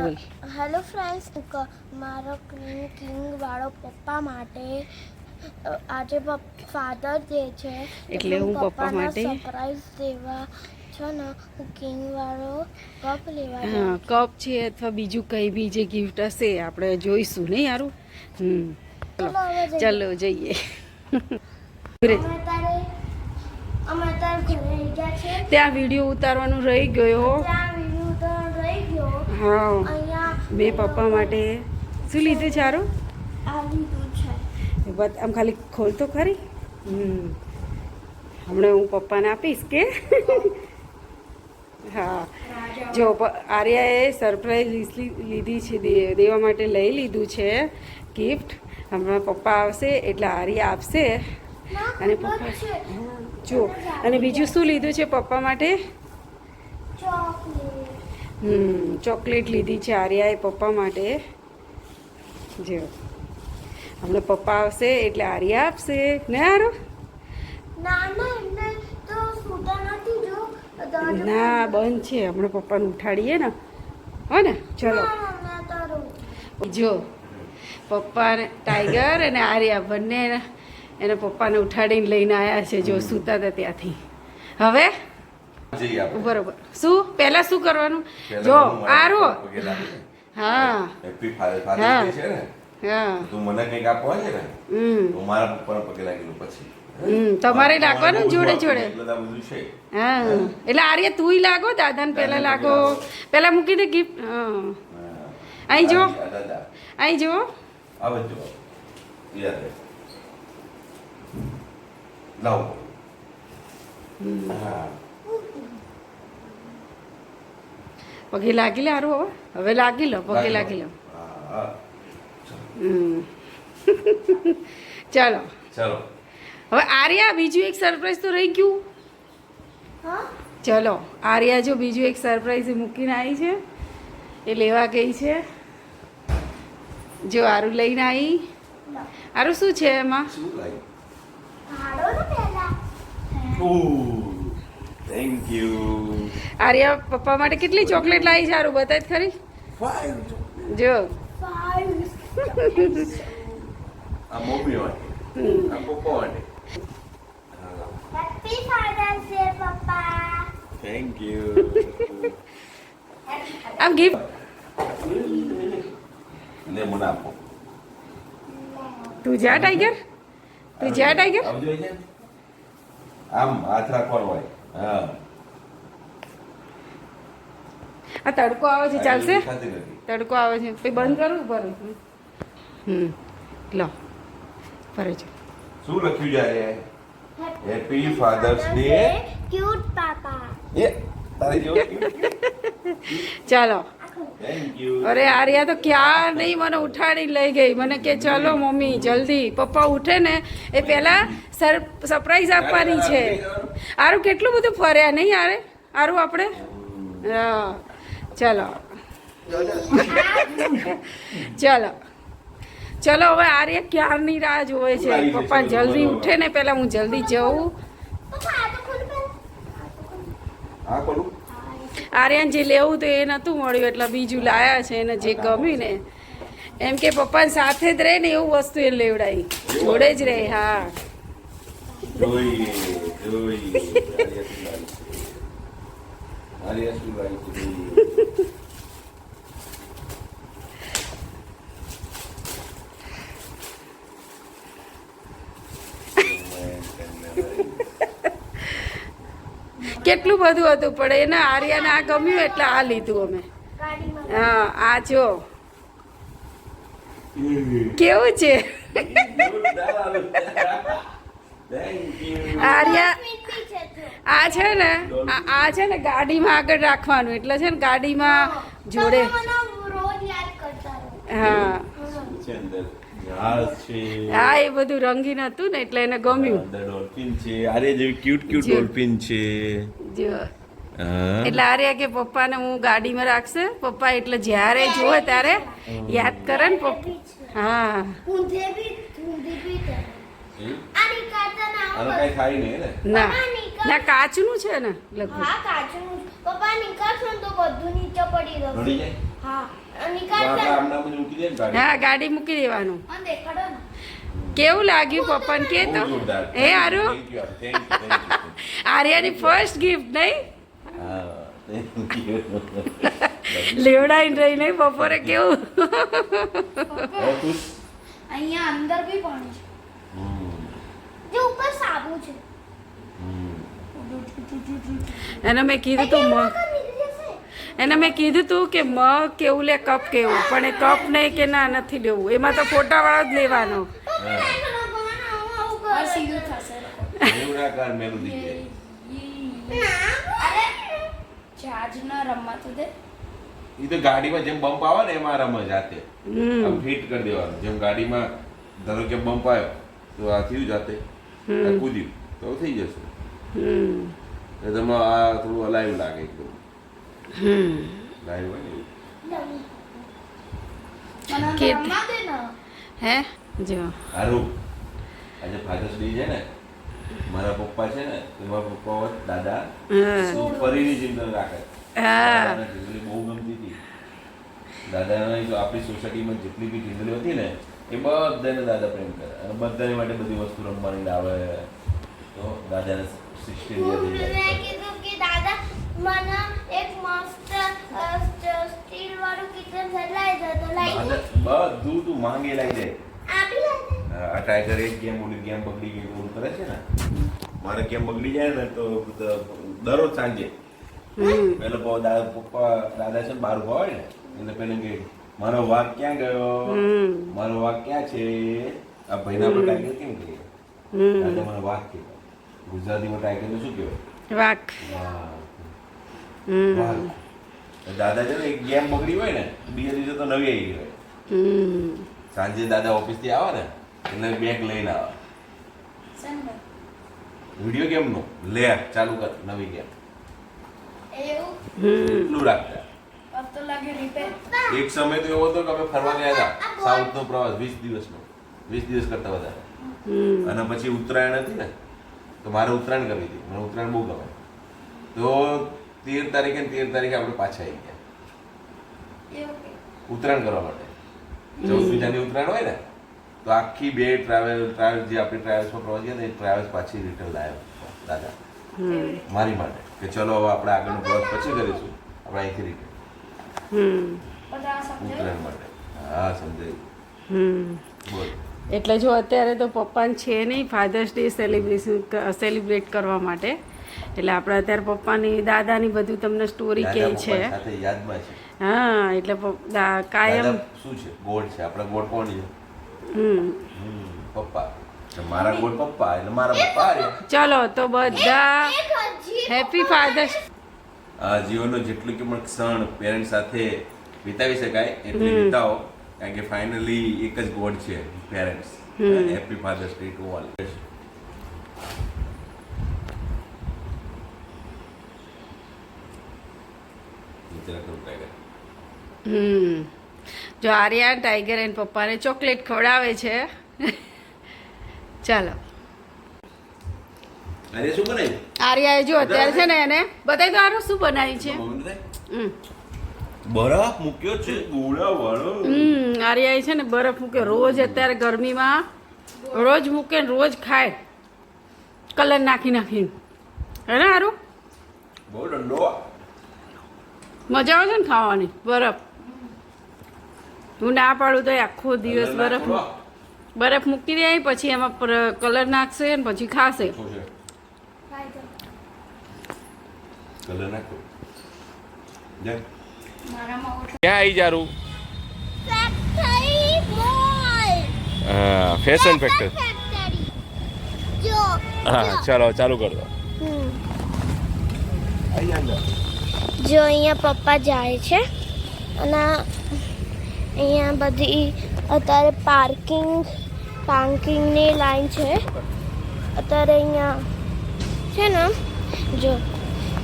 બોલ. Hello friends, મારો king વાળો પપ્પા માટે આજે ફાધર ડે છે એટલે હું પપ્પા માટે સરપ્રાઈઝ દેવા છે ને હું કિંગ વાળો કપ લેવા હા કપ છે અથવા બીજું કંઈ બી જે ગિફ્ટ હશે આપણે જોઈશું નહીં યારું. ચાલો જઈએ. અમે તારે ઘરે આવી ગયા છે. ત્યાં વિડીયો ઉતારવાનું રહી ગયો. હા મેં પપ્પા માટે શું લીધું છે આરો? બસ આમ ખાલી ખોલ તો ખરી. હમણાં હું પપ્પાને આપીશ કે હા જો આર્યાએ સરપ્રાઈઝ લીધી છે દેવા માટે લઈ લીધું છે ગિફ્ટ. હમણાં પપ્પા આવશે એટલે આર્યા આપશે અને પપ્પા જો અને બીજું શું લીધું છે પપ્પા માટે? ચોકલેટ લીધી છે આર્યાએ પપ્પા માટે. જો હમણાં પપ્પા આવશે એટલે આર્યા આપશે ને આરો? ના બંધ છે, હમણાં પપ્પાને ઉઠાડીએ ને હો ને. ચલો જો પપ્પા ટાઈગર અને આર્યા બંને એના પપ્પાને ઉઠાડીને લઈને આવ્યા છે. જો સૂતા હતા ત્યાંથી. હવે બરોબર શું પહેલા શું કરવાનું? જો આરો હા હા હા તમારે લાગવાનું જોડે જોડે. હા એટલે આર્યા તુંય લાગો, દાદાને પહેલા લાગો. પહેલા મૂકી દે ગિફ્ટ. હા અહીં જો અહીં જો પગે લાગી લે હારું. હવે લાગી લો, પગે લાગી લો. ચાલો ચલો હવે આર્યા બીજું એક સરપ્રાઈઝ તો રહી ગયું. ચલો આર્યા જો બીજું એક સરપ્રાઈઝ મૂકીને આવી છે એ લેવા ગઈ છે. જો આરું લઈને આવી. આરું શું છે એમાં? Thank you. આર્યા પપ્પા માટે કેટલી ચોકલેટ લાવી છે આરું બતાય ખરી. જો આ મમ્મી માટે આ પપ્પા માટે. હેપી ફાધર્સ ડે પપ્પા. Thank you. આમ ગિફ્ટ ને મને આપો. તું જા ટાઈગર, તું જા ટાઈગર. આમ જોઈએ આમ હાથ રાખવાનો હોય. હા આ તડકો આવે છે ચાલશે? ખાતી નથી. તડકો આવે છે પછી બંધ કરું ભરું. લો ફરે છે. શું લખ્યું જાય? હેપી ફાધર્સ ડે ક્યુટ પાપા. એ તારે જેવો ચાલો. Thank you. અરે આર્યા તો ક્યાં નહીં મને ઉઠાડી લઈ ગઈ. મને કે ચલો મમ્મી જલ્દી, પપ્પા ઉઠે ને એ પહેલા સરપ્રાઈઝ આપવાની છે. આરું કેટલું બધું ફર્યા નહીં યાર આરું આપણે. હા ચલો ચલો ચલો હવે આર્યા ક્યારની રાહ જોવે છે. પપ્પા જલ્દી ઉઠે ને પહેલા હું જલ્દી જઉં. હા બોલું. આર્યન જે લેવું તો એ નહોતું મળ્યું એટલે બીજું લાયા છે એને જે ગમ્યું ને એમ કે પપ્પાને સાથે જ રહે ને એવું વસ્તુ એ લેવડાવી જોડે જ રહે. હા જોઈએ જોઈએ આર્યા શું લાવી છે. કેટલું બધું હતું પણ એને આર્યાને આ ગમ્યું એટલે આ લીધું અમે. હા આ જો કેવું છે આર્યા. આ છે ને આ છે ને ગાડીમાં આગળ રાખવાનું એટલે છે ને ગાડીમાં જોડે. હા હા એ બધું રંગીન હતું ને એટલે એને ગમ્યું. ડોલ્ફિન છે આરે જેવી ક્યુટ ક્યુટ ડોલ્ફિન છે. જો એટલે આર્યા કે પપ્પાને હું ગાડીમાં રાખશે. પપ્પા એટલે જ્યારે જોવે ત્યારે યાદ કરે ને પપ્પા. હા ના ના કાચનું છે ને લગભગ. પપ્પા નીકળશો તો બધું નીચે પડી જશે. હા આમના બધું મૂકી દે ને ગાડી. હા ગાડી મૂકી દેવાનું. અને દેખાડો ને. કેવું લાગ્યું પપ્પાને કે તો બહુ જોરદાર. એ આરું Thank you, thank you, thank you. આર્યાની ફર્સ્ટ ગિફ્ટ નહીં હા, thank you. લેવડાઈને રહી નહીં બપોરે કેવું હવે ખુશ? અહીંયા અંદર બી પાણી છે. હમ, જે ઉપર સાબુ છે. હમ. એને મેં કીધું તું મગ એને મેં કીધું તું કે મગ કેવું લે કપ કેવું પણ એ કપ નહીં કે ના નથી લેવું એમાં તો ફોટાવાળો જ લેવાનો સીધું થશે. એવું ના કર, મેલું દીકરી. અરે ચાર્જ ના રમવા તો દે. ઈ તો ગાડીમાં જેમ બમ્પ આવે ને એમાં રમે જાતે. હમ આમ ફિટ કરી દેવાનું. જેમ ગાડીમાં ધારો કે બમ્પ આવ્યો તો આ થયું જાતે આ કૂદ્યું તો થઈ જશે. હમ એટલે તમે આ થોડું અલાઈવ લાગે એકદમ હમ લાઈવ હોય ને એવું. મને કે- રમવા દે ને. હે જો હારું આજે ફાધર્સ ડે છે ને મારા પપ્પા છે ને તો મારા પપ્પા હોત દાદા હા પરીની જિંદગી રાખે. હા દાદાને ઢીંગલી બહુ ગમતી હતી. દાદાને જો આપણી સોસાયટીમાં જેટલી બી ઢીંગલી હતી ને એ બધાને દાદા પ્રેમ કરે અને બધાને માટે બધી વસ્તુ રમવાની લાવે તો દાદાને 16 year થઈ મેં જાય. કીધું કે દાદા મને એક મસ્ત સ્ટીલ વાળું કિચન સેટ લાવી દો તો લાવી દો. દાદા બધું તું માંગે લાવી દે. આપી લાવી દે. આ ટાઈગર એક ગેમ ઓલી ગેમ બગડી ગઈ ઓલું કરે છે ને મારે ગેમ બગડી જાય ને તો દરરોજ સાંજે હમ પેલો પપ્પા દાદા છે ને બહાર ઉભા હોય ને એટલે પેલું કે મારો વાઘ ક્યાં ગયો હમ મારો વાઘ ક્યાં છે આ ભાઈના પર ટાઈગર કેમ કહીએ હમ દાદા મને વાઘ કહેવાય ગુજરાતીમાં ટાઈગરને શું કહેવાય વાક વાઘ. હમ વાઘ. દાદા છે ને એક ગેમ બગડી હોય ને બીજા દિવસે તો નવી આવી ગઈ હોય હમ સાંજે દાદા ઓફિસથી આવે ને એટલે બેગ લઈને આવે સંભાળ. વિડીયો ગેમનો લે ચાલુ કર નવી ગેમ એવું હમ એટલું રાખતા अब तो लगे रिपेयर. એક સમય તો એવો હતો કે અમે ફરવા ગયા હતા સાઉથનો પ્રવાસ 20 દિવસનો 20 દિવસ કરતા વધારે હમ અને પછી ઉત્તરાયણ હતી ને તો મારે ઉત્તરાયણ કરવી હતી મને ઉત્તરાયણ બહુ ગમે તો 13 તારીખે ને 13 તારીખે આપણે પાછા આવી ગયા એવું કે. ઉત્તરાયણ કરવા માટે 14 બીજાની ઉત્તરાયણ હોય ને તો આખી બે ટ્રાવેલ જે આપણી ટ્રાવેલ્સમાં પ્રવાસ ગયા ને એ ટ્રાવેલ્સ પાછી રિટર્ન લાવ્યો દાદા હમ મારી માટે કે ચલો હવે આપણે આગળનો પ્રવાસ પછી કરીશું આપણે અહીંથી રિટર્ન હમ બધા સમજાયું? ઉત્તરાયણ માટે હા સમજાયું હમ બોલ એટલે જો અત્યારે તો પપ્પાને છે નહીં ફાધર્સ ડે સેલિબ્રેટ કરવા માટે એટલે આપણે અત્યારે પપ્પાની દાદાની બધું તમને સ્ટોરી કહે દાદા છે પપ્પા સાથે યાદમાં છે હા એટલે કાયમ દાદા શું છે ગોડ છે આપણા ગોડ કોણ છે હમ પપ્પા એટલે મારા ગોડ પપ્પા એટલે મારા પપ્પા રહ્યા ચલો તો બધા એક હજી હેપી ફાધર્સ આ જીવનનો જેટલું કે પણ ક્ષણ પેરેન્ટ સાથે વિતાવી શકાય એટલી વિતાવો કારણ કે ફાઇનલી એક જ ગોડ છે parents happy fathers day to all હમ જો આર્યા ટાઈગર એન્ડ પપ્પાને ચોકલેટ ખવડાવે છે ચાલો અરે શું બનાવ્યું આર્યાએ જો અત્યારે છે ને એને બતાવી દો આરું શું બનાવ્યું છે હમ બરફ મૂક્યો છે ગોળા વાળો આર્યાએ છે ને બરફ મૂકે રોજ અત્યારે ગરમીમાં રોજ મૂકે ને રોજ ખાય કલર નાખી નાખીને હે ને આરું બહુ ઠંડો મજા આવે છે ને ખાવાની બરફ હું ના પાડું તો આખો દિવસ બરફ બરફ મૂકી દે પછી એમાં કલર નાખશે ને પછી ખાશે શું છે ખાઈ દો. કલર નાખો જા મારામાં ઓછું. ક્યાં આવી જારું ફેક્ટરી મોલ. હા ફેશન ફેક્ટર ફેક્ટરી. જો. હા ચાલો ચાલુ કર દો જો અહીંયા પપ્પા જાય છે અને અહીંયા બધી અત્યારે પાર્કિંગની લાઈન છે અત્યારે અહીંયા છે ને જો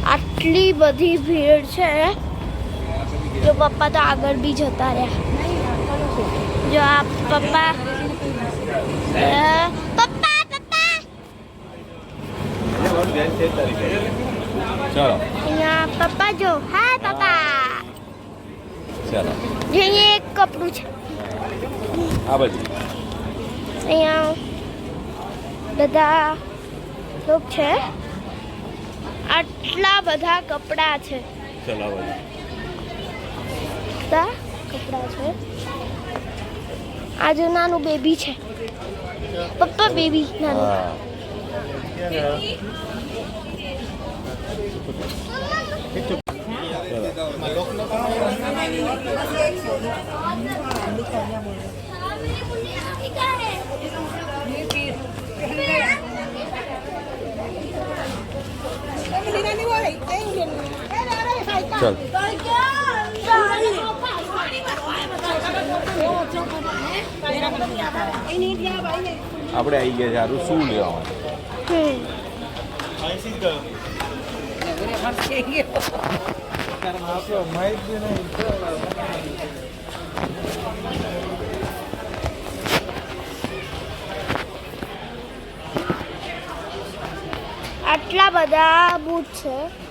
આટલી બધી ભીડ છે જો પપ્પા તો આગળ બી જતા રહ્યા જો આ પપ્પા પપ્પા પપ્પા ચાલો અહીંયા પપ્પા જો હા પપ્પા ચાલો જે અહીંયા એક કપડું છે આ બાજુ અહીંયા બધા લોક છે આટલા બધા કપડાં છે ચાલો આ બાજુ બધા કપડાં છે આ જો નાનું બેબી છે પપ્પા બેબી નાનું હા ચાલ આપણે આવી ગયા છે સારું શું લેવા આટલા બધા બૂટ છે